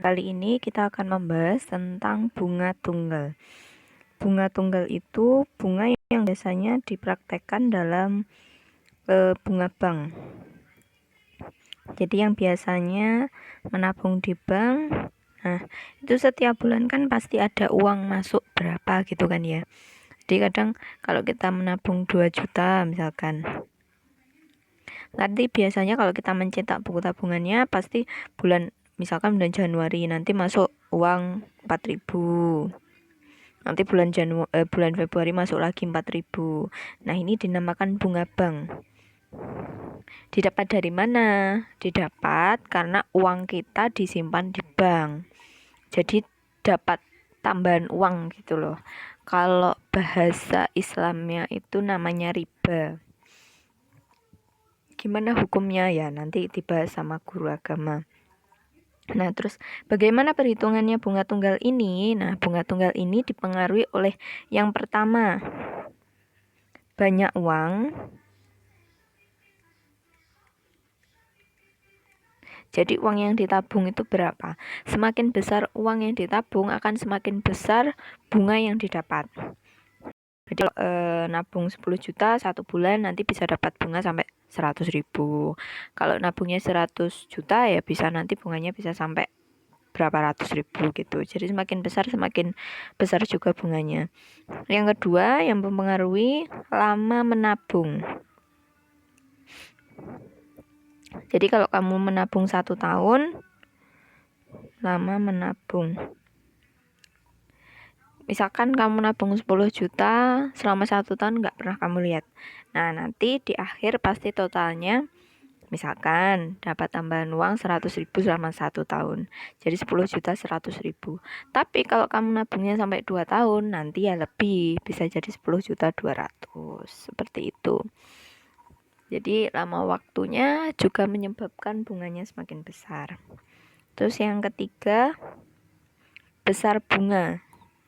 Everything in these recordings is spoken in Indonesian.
kali ini kita akan membahas tentang bunga tunggal. Bunga tunggal itu bunga yang biasanya dipraktekkan dalam bunga bank. Jadi yang biasanya menabung di bank, nah itu setiap bulan kan pasti ada uang masuk berapa gitu kan ya. Jadi kadang kalau kita menabung 2 juta misalkan, nanti biasanya kalau kita mencetak buku tabungannya pasti misalkan bulan Januari nanti masuk uang 4.000. Nanti bulan Februari masuk lagi 4.000. Nah, ini dinamakan bunga bank. Didapat dari mana? Didapat karena uang kita disimpan di bank. Jadi dapat tambahan uang gitu loh. Kalau bahasa Islamnya itu namanya riba. Gimana hukumnya ya? Nanti dibahas sama guru agama. Nah, terus bagaimana perhitungannya bunga tunggal ini? Nah, bunga tunggal ini dipengaruhi oleh yang pertama, banyak uang. Jadi uang yang ditabung itu berapa? Semakin besar uang yang ditabung akan semakin besar bunga yang didapat. Jadi nabung 10 juta 1 bulan nanti bisa dapat bunga sampai 100.000. Kalau nabungnya 100 juta ya bisa nanti bunganya bisa sampai berapa ratus ribu gitu. Jadi semakin besar juga bunganya. Yang kedua yang mempengaruhi lama menabung. Jadi kalau kamu menabung 1 tahun, lama menabung. Misalkan kamu nabung 10 juta selama 1 tahun nggak pernah kamu lihat. Nah, nanti di akhir pasti totalnya misalkan dapat tambahan uang 100.000 selama 1 tahun. Jadi 10 juta 100.000. Tapi kalau kamu nabungnya sampai 2 tahun, nanti ya lebih, bisa jadi 10 juta 200. Seperti itu. Jadi lama waktunya juga menyebabkan bunganya semakin besar. Terus yang ketiga, besar bunga.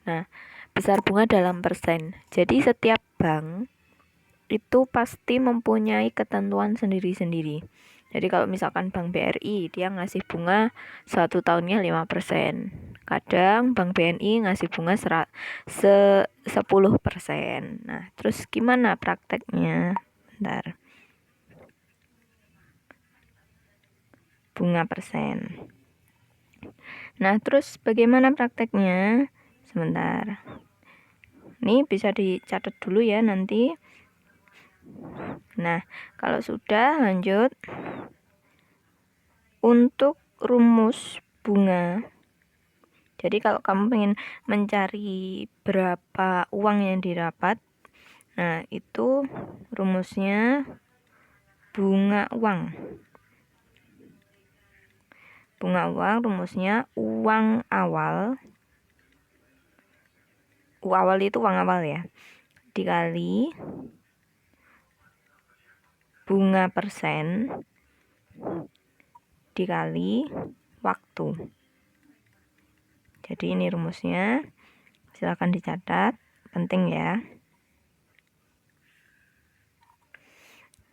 Nah, besar bunga dalam persen. Jadi setiap bank itu pasti mempunyai ketentuan sendiri-sendiri. Jadi kalau misalkan Bank BRI, dia ngasih bunga 1 tahunnya 5%. Kadang Bank BNI ngasih bunga 10%. Nah, terus gimana prakteknya? Bentar. Bunga persen. Nah, terus bagaimana prakteknya? Sebentar. Ini bisa dicatat dulu ya nanti. Nah, kalau sudah lanjut. Untuk rumus bunga. Jadi kalau kamu pengen mencari berapa uang yang didapat, nah itu rumusnya bunga uang. Bunga uang rumusnya uang awal. U awal itu uang awal ya. Dikali bunga persen dikali waktu. Jadi ini rumusnya. Silakan dicatat, penting ya.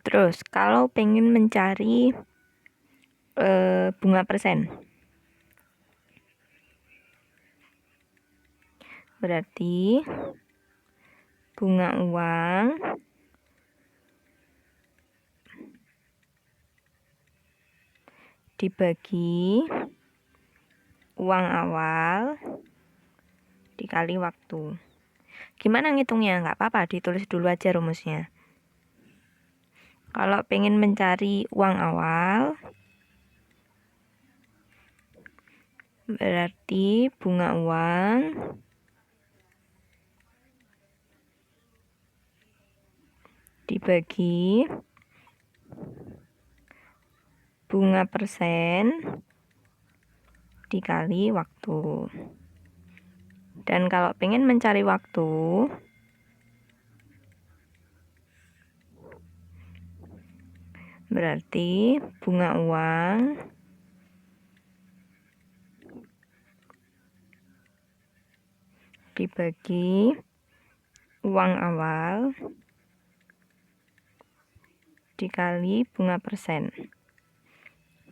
Terus kalau pengen mencari bunga persen, berarti bunga uang dibagi uang awal dikali waktu. Gimana ngitungnya? Nggak apa-apa, ditulis dulu aja rumusnya. Kalau pengen mencari uang awal, berarti bunga uang dibagi bunga persen dikali waktu. Dan kalau pengen mencari waktu, berarti bunga uang dibagi uang awal dikali bunga persen.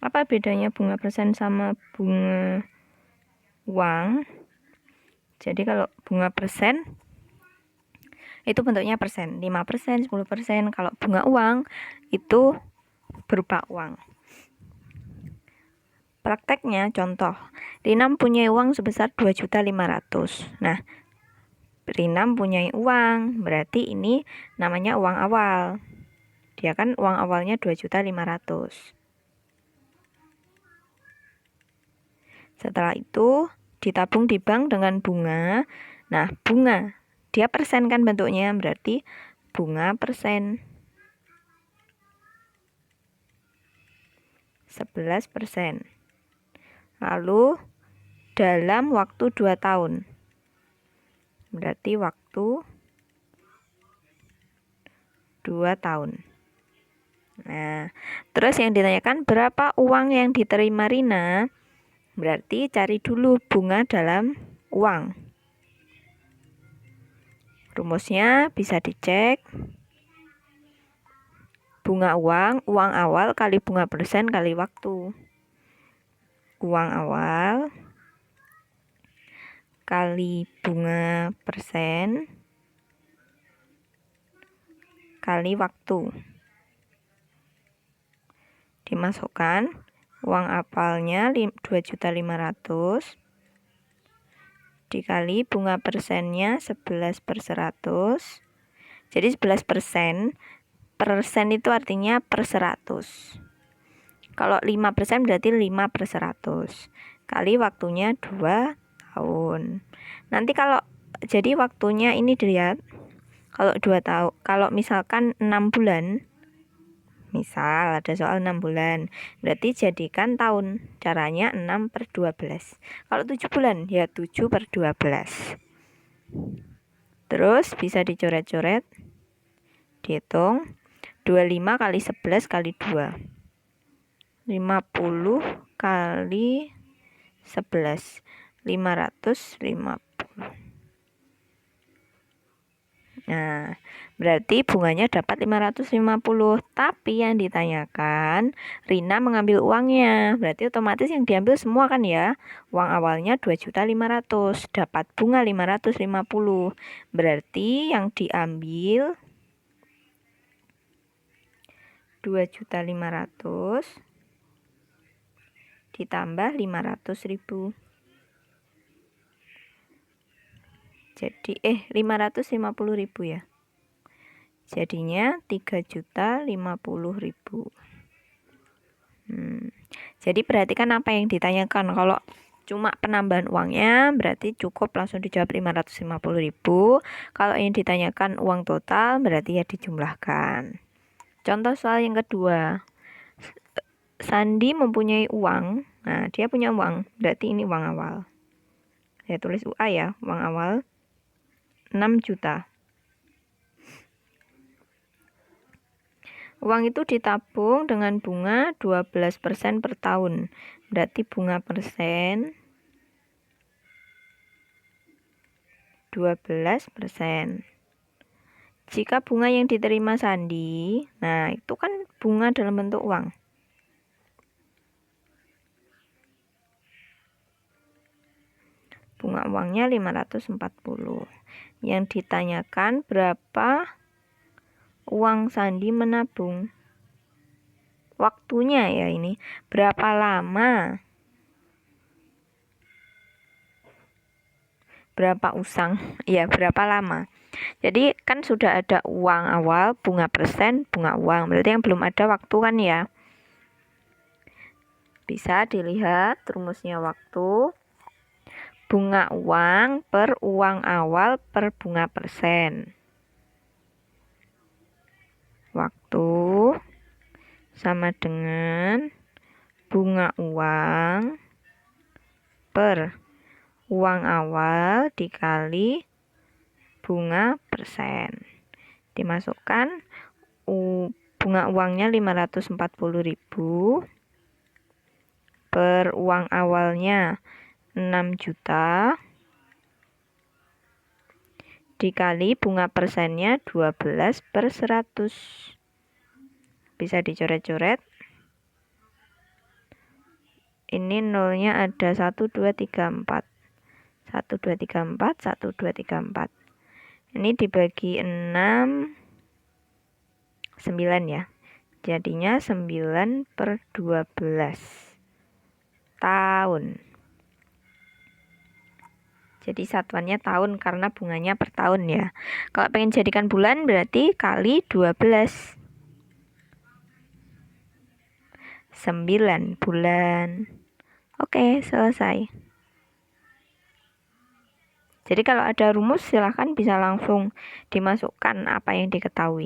Apa bedanya bunga persen sama bunga uang. Jadi kalau bunga persen itu bentuknya persen, 5%, 10%. Kalau bunga uang itu berupa uang. Prakteknya contoh, Rina punya uang sebesar 2.500.000. Nah, Rina punya uang, berarti ini namanya uang awal. Dia kan uang awalnya 2.500.000. Setelah itu ditabung di bank dengan bunga. Nah, bunga dia persen kan bentuknya, berarti bunga persen 11%. Lalu dalam waktu 2 tahun. Berarti waktu 2 tahun. Nah, terus yang ditanyakan berapa uang yang diterima Rina? Berarti cari dulu bunga dalam uang. Rumusnya bisa dicek. Bunga uang awal kali bunga persen kali waktu. Uang awal kali bunga persen kali waktu. Dimasukkan uang awalnya 2.500.000 dikali bunga persennya 11/100. Jadi 11%. Persen itu artinya per 100. Kalau 5% berarti 5/100. Kali waktunya 2 tahun. Nanti kalau jadi waktunya ini dilihat. Kalau 2 tahun, kalau misalkan 6 bulan, misal ada soal 6 bulan, berarti jadikan tahun. Caranya 6/12. Kalau 7 bulan, ya 7/12. Terus bisa dicoret-coret. Dihitung 25 kali 11 kali 2. 50 kali 11. 550. Nah, berarti bunganya dapat 550. Tapi yang ditanyakan, Rina mengambil uangnya. Berarti otomatis yang diambil semua kan ya. Uang awalnya 2.500.000. Dapat bunga 550. Berarti yang diambil 2.500.000 ditambah 500.000. Jadi 550.000 ya. Jadinya 3.050.000. Jadi perhatikan apa yang ditanyakan. Kalau cuma penambahan uangnya berarti cukup langsung dijawab 550.000. Kalau yang ditanyakan uang total berarti ya dijumlahkan. Contoh soal yang kedua. Sandi mempunyai uang. Nah, dia punya uang, berarti ini uang awal. Saya tulis UA ya, uang awal 6 juta. Uang itu ditabung dengan bunga 12% per tahun. Berarti bunga persen 12%. Jika bunga yang diterima Sandi, nah itu kan bunga dalam bentuk uang. Bunga uangnya 540. Yang ditanyakan berapa uang Sandi menabung. Waktunya ya ini. Berapa lama? Berapa usang? Ya, berapa lama? Jadi kan sudah ada uang awal, bunga persen, bunga uang. Berarti yang belum ada waktu kan ya. Bisa dilihat rumusnya waktu. Bunga uang per uang awal per bunga persen. Waktu sama dengan bunga uang per uang awal dikali bunga persen. Dimasukkan bunga uangnya 540.000 per uang awalnya 6 juta dikali bunga persennya 12/100. Bisa dicoret-coret. Ini nolnya ada 1, 2, 3, 4. 1, 2, 3, 4, 1, 2, 3, 4. Ini dibagi 6, 9 ya. Jadinya 9/12 tahun. Jadi satuannya tahun karena bunganya per tahun ya. Kalau pengen jadikan bulan berarti kali 12. 9 bulan. Oke, selesai. Jadi kalau ada rumus silahkan bisa langsung dimasukkan apa yang diketahui.